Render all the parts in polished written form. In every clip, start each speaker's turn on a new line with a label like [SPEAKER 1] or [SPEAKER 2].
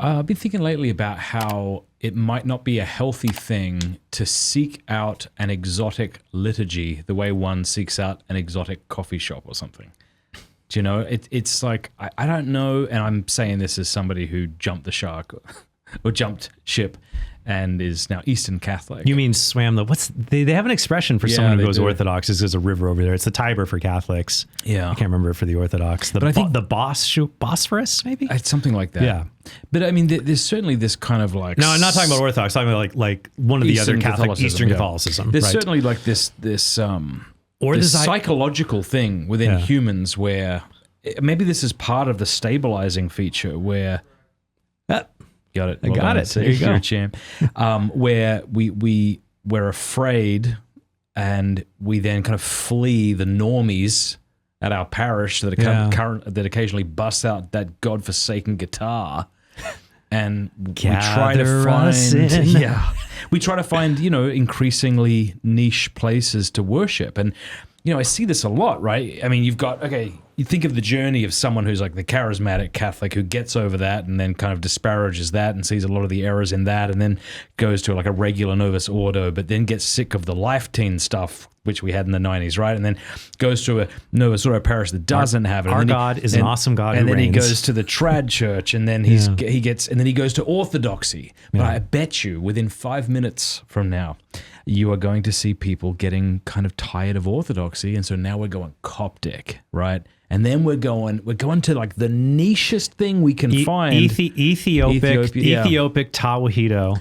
[SPEAKER 1] I've been thinking lately about how it might not be a healthy thing to seek out an exotic liturgy the way one seeks out an exotic coffee shop or something. Do you know? It's like, I don't know, and I'm saying this as somebody who jumped the shark or jumped ship and is now Eastern Catholic.
[SPEAKER 2] You mean swam they have an expression for someone who goes
[SPEAKER 1] do.
[SPEAKER 2] Orthodox. There's a river over there. It's the Tiber for Catholics.
[SPEAKER 1] Yeah.
[SPEAKER 2] I can't remember for the Orthodox.
[SPEAKER 1] But I think
[SPEAKER 2] the Bosphorus, maybe?
[SPEAKER 1] It's something like that.
[SPEAKER 2] Yeah.
[SPEAKER 1] But I mean, there's certainly this kind of like...
[SPEAKER 2] No, I'm not talking about Orthodox. I'm talking about like one of the
[SPEAKER 1] Eastern
[SPEAKER 2] other Catholic,
[SPEAKER 1] Catholicism,
[SPEAKER 2] Eastern
[SPEAKER 1] yeah.
[SPEAKER 2] Catholicism.
[SPEAKER 1] There's
[SPEAKER 2] right?
[SPEAKER 1] certainly like this psychological thing within humans where maybe this is part of the stabilizing feature where... Got it.
[SPEAKER 2] I got it. There you go.
[SPEAKER 1] You're a champ. Where we're afraid and we then kind of flee the normies at our parish that occasionally busts out that godforsaken guitar, and we try to find increasingly niche places to worship. And I see this a lot, right? I mean, you think of the journey of someone who's like the charismatic Catholic who gets over that and then kind of disparages that and sees a lot of the errors in that, and then goes to like a regular Novus Ordo, but then gets sick of the life teen stuff, which we had in the 90s, right? And then goes to a Novus Ordo parish that doesn't have it.
[SPEAKER 2] Our God is an awesome God,
[SPEAKER 1] and then
[SPEAKER 2] reigns.
[SPEAKER 1] He goes to the trad church, and then he goes to Orthodoxy. But I bet you within 5 minutes from now, you are going to see people getting kind of tired of Orthodoxy, and so now we're going Coptic, right? And then we're going to like the nichest thing we can find.
[SPEAKER 2] Ethiopic Tawahedo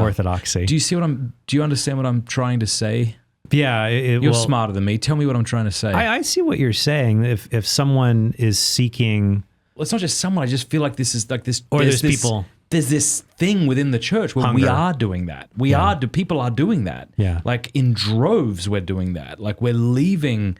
[SPEAKER 2] Orthodoxy.
[SPEAKER 1] Do you understand what I'm trying to say?
[SPEAKER 2] Yeah,
[SPEAKER 1] you're smarter than me. Tell me what I'm trying to say.
[SPEAKER 2] I see what you're saying. If someone is seeking,
[SPEAKER 1] well, it's not just someone. I just feel like this is like this.
[SPEAKER 2] Or there's people.
[SPEAKER 1] There's this thing within the church where we are doing that. People are doing that.
[SPEAKER 2] Yeah.
[SPEAKER 1] Like in droves, we're doing that. Like we're leaving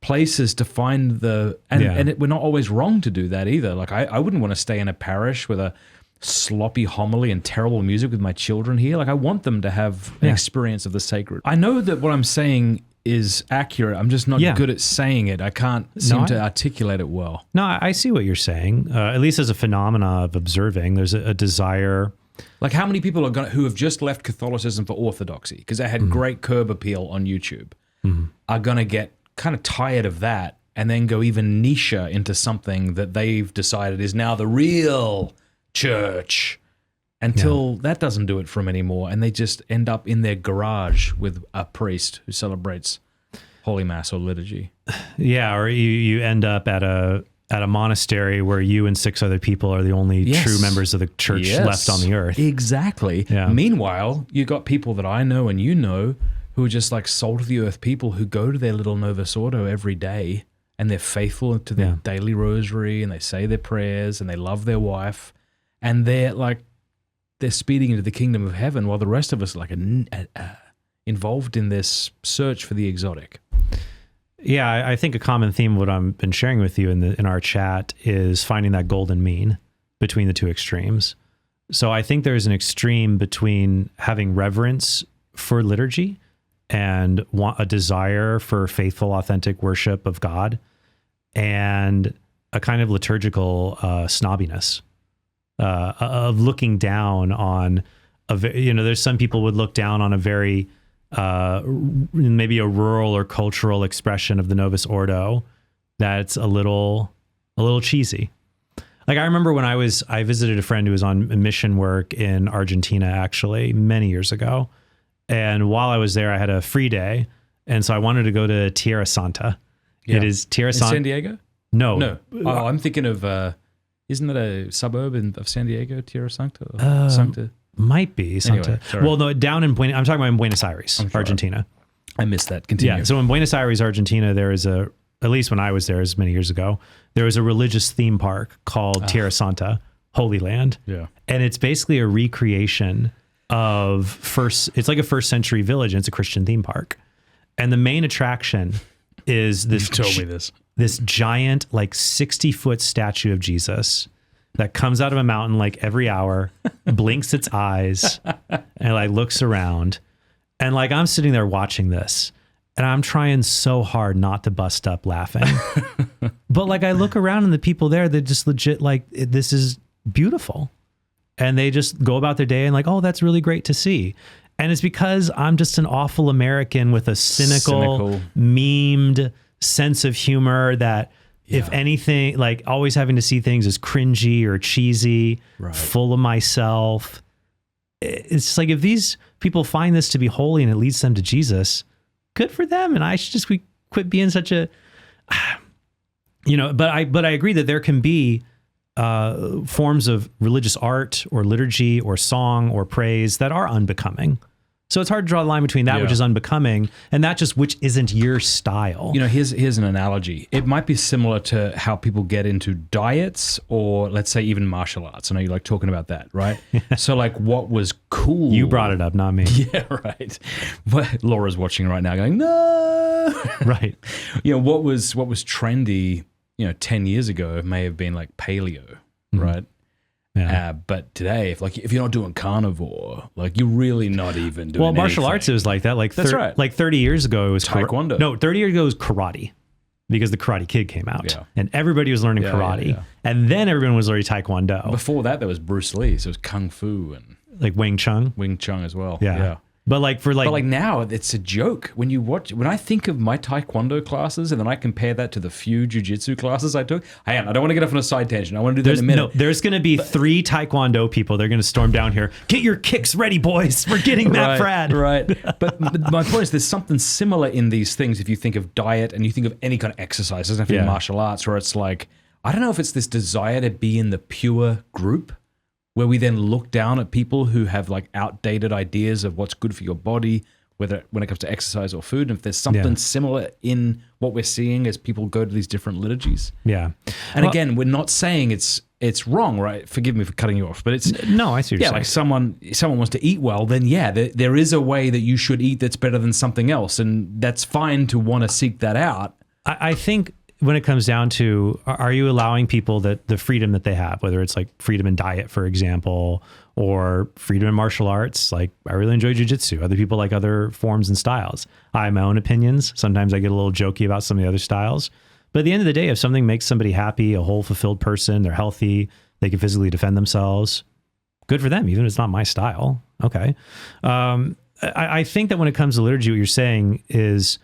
[SPEAKER 1] places to find we're not always wrong to do that either. Like I wouldn't want to stay in a parish with a sloppy homily and terrible music with my children here. Like I want them to have an experience of the sacred. I know that what I'm saying is accurate. I'm just not good at saying it. I can't seem to articulate it well.
[SPEAKER 2] No, I see what you're saying. At least as a phenomena of observing, there's a desire.
[SPEAKER 1] Like how many people who have just left Catholicism for Orthodoxy because they had great curb appeal on YouTube are going to get kind of tired of that and then go even niche into something that they've decided is now the real church until that doesn't do it for them anymore, and they just end up in their garage with a priest who celebrates Holy Mass or liturgy. Yeah,
[SPEAKER 2] or you end up at a monastery where you and 6 other people are the only true members of the church left on the earth.
[SPEAKER 1] Exactly. Yeah. Meanwhile, you got people that I know and who are just like salt of the earth people who go to their little Novus Ordo every day and they're faithful to their daily rosary and they say their prayers and they love their wife and they're speeding into the kingdom of heaven while the rest of us are like involved in this search for the exotic.
[SPEAKER 2] Yeah, I think a common theme of what I've been sharing with you in our chat is finding that golden mean between the two extremes. So I think there's an extreme between having reverence for liturgy and a desire for faithful, authentic worship of God, and a kind of liturgical snobbiness of looking down on there's some people would look down on a very maybe a rural or cultural expression of the Novus Ordo that's a little cheesy. Like I remember when I visited a friend who was on mission work in Argentina actually many years ago. And while I was there, I had a free day. And so I wanted to go to Tierra Santa. Yeah. It is Tierra Santa.
[SPEAKER 1] In San Diego?
[SPEAKER 2] No.
[SPEAKER 1] Oh, I'm thinking of, isn't that a suburb of San Diego, Tierra Santa?
[SPEAKER 2] Might be Santa.
[SPEAKER 1] Anyway,
[SPEAKER 2] well, no, I'm talking about in Buenos Aires, Argentina.
[SPEAKER 1] I missed that. Continue.
[SPEAKER 2] Yeah. So in Buenos Aires, Argentina, there is at least when I was there, as many years ago, there was a religious theme park called Tierra Santa, Holy Land. Yeah. And it's basically a recreation of it's like a first century village, and it's a Christian theme park. And the main attraction is this.
[SPEAKER 1] You told me this.
[SPEAKER 2] This giant, like 60-foot statue of Jesus that comes out of a mountain like every hour, blinks its eyes, and like looks around. And like I'm sitting there watching this, and I'm trying so hard not to bust up laughing. But like I look around and the people there, they're just legit like, this is beautiful. and they just go about their day and like, oh, that's really great to see. And it's because I'm just an awful American with a cynical, memed sense of humor that if anything, like always having to see things as cringy or cheesy, full of myself. It's just like, if these people find this to be holy and it leads them to Jesus, good for them. And I should just quit being such a, but I agree that there can be forms of religious art or liturgy or song or praise that are unbecoming. So it's hard to draw the line between that which is unbecoming and that just which isn't your style.
[SPEAKER 1] Here's an analogy. It might be similar to how people get into diets or let's say even martial arts. I know you like talking about that, right? So like what was cool.
[SPEAKER 2] You brought it up, not me.
[SPEAKER 1] Yeah, right. But Laura's watching right now going, no.
[SPEAKER 2] Right.
[SPEAKER 1] What was trendy, 10 years ago may have been like paleo, right? Yeah. But today, if you're not doing carnivore, like you're really not even doing
[SPEAKER 2] Well, martial arts, it was like that. Like,
[SPEAKER 1] that's right.
[SPEAKER 2] Like 30 years ago, it was
[SPEAKER 1] Taekwondo.
[SPEAKER 2] 30 years ago, it was karate because the Karate Kid came out and everybody was learning karate. Yeah. And then everyone was learning Taekwondo.
[SPEAKER 1] Before that, there was Bruce Lee. So it was Kung Fu and
[SPEAKER 2] like Wing Chun.
[SPEAKER 1] Wing Chun as well.
[SPEAKER 2] Yeah. But
[SPEAKER 1] now it's a joke when I think of my Taekwondo classes and then I compare that to the few jiu-jitsu classes I took. I don't want to get off on a side tangent. I want to do that in a minute.
[SPEAKER 2] There's going to be 3 Taekwondo people. They're going to storm down here. Get your kicks ready, boys. We're getting Matt Fradd.
[SPEAKER 1] Right. But my point is there's something similar in these things. If you think of diet and you think of any kind of exercise, it doesn't have to be martial arts, where it's like, I don't know if it's this desire to be in the pure group where we then look down at people who have like outdated ideas of what's good for your body, whether when it comes to exercise or food. And if there's something similar in what we're seeing as people go to these different liturgies.
[SPEAKER 2] Yeah.
[SPEAKER 1] And again, we're not saying it's wrong, right? Forgive me for cutting you off, but it's...
[SPEAKER 2] No, I see what you're saying.
[SPEAKER 1] Like someone wants to eat well, then there is a way that you should eat that's better than something else. And that's fine to want to seek that out.
[SPEAKER 2] I think when it comes down to, are you allowing people that the freedom that they have, whether it's like freedom in diet, for example, or freedom in martial arts? Like I really enjoy jiu-jitsu. Other people like other forms and styles. I have my own opinions. Sometimes I get a little jokey about some of the other styles. But at the end of the day, if something makes somebody happy, a whole fulfilled person, they're healthy, they can physically defend themselves, good for them, even if it's not my style. Okay. I think that when it comes to liturgy, what you're saying is,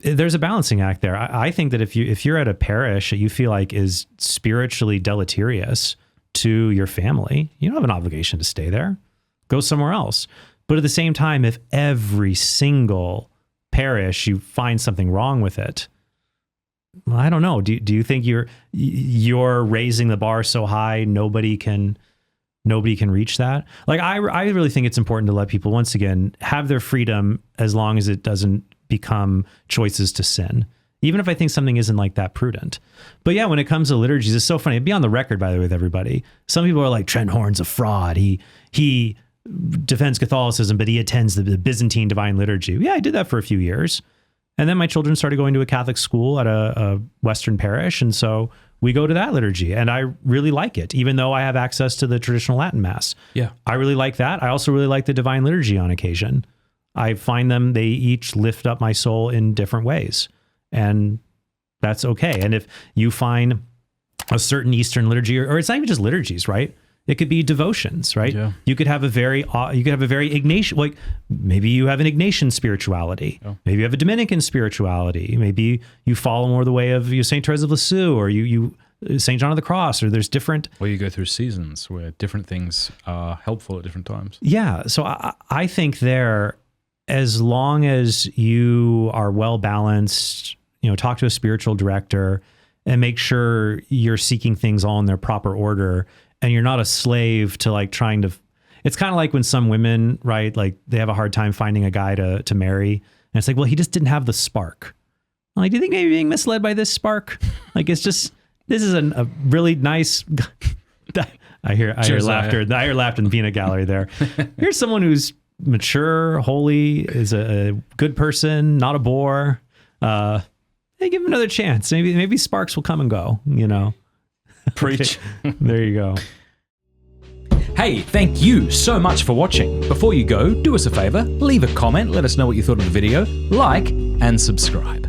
[SPEAKER 2] there's a balancing act there. I think that if you're at a parish that you feel like is spiritually deleterious to your family, you don't have an obligation to stay there. Go somewhere else. But at the same time, if every single parish you find something wrong with it, well, I don't know. Do you think you're raising the bar so high nobody can reach that? Like I really think it's important to let people once again have their freedom as long as it doesn't become choices to sin, even if I think something isn't like that prudent. But yeah, when it comes to liturgies, it's so funny. It'd be on the record, by the way, with everybody. Some people are like, Trent Horn's a fraud. He defends Catholicism, but he attends the Byzantine Divine Liturgy. Yeah, I did that for a few years. And then my children started going to a Catholic school at a Western parish. And so we go to that liturgy and I really like it, even though I have access to the traditional Latin Mass. Yeah, I really like that. I also really like the Divine Liturgy on occasion. I find they each lift up my soul in different ways, and that's okay. And if you find a certain Eastern liturgy, or it's not even just liturgies, right? It could be devotions, right? Yeah. You could have a very Ignatian, like maybe you have an Ignatian spirituality. Oh. Maybe you have a Dominican spirituality. Maybe you follow more the way of Saint Therese of Lisieux, or you St. John of the Cross, or there's different...
[SPEAKER 1] Or you go through seasons where different things are helpful at different times.
[SPEAKER 2] Yeah. So I think as long as you are well-balanced, talk to a spiritual director and make sure you're seeking things all in their proper order and you're not a slave to like trying to... It's kind of like when some women, right, like they have a hard time finding a guy to marry. And it's like, well, he just didn't have the spark. I'm like, do you think maybe being misled by this spark? Like, it's just... This is a really nice... I hear laughter. I hear laughter in the peanut gallery there. Here's someone who's mature, holy, is a good person, not a bore. Hey, give him another chance. Maybe sparks will come and go,
[SPEAKER 1] Preach.
[SPEAKER 2] There you go.
[SPEAKER 1] Hey, thank you so much for watching. Before you go, do us a favor, leave a comment, let us know what you thought of the video, like, and subscribe.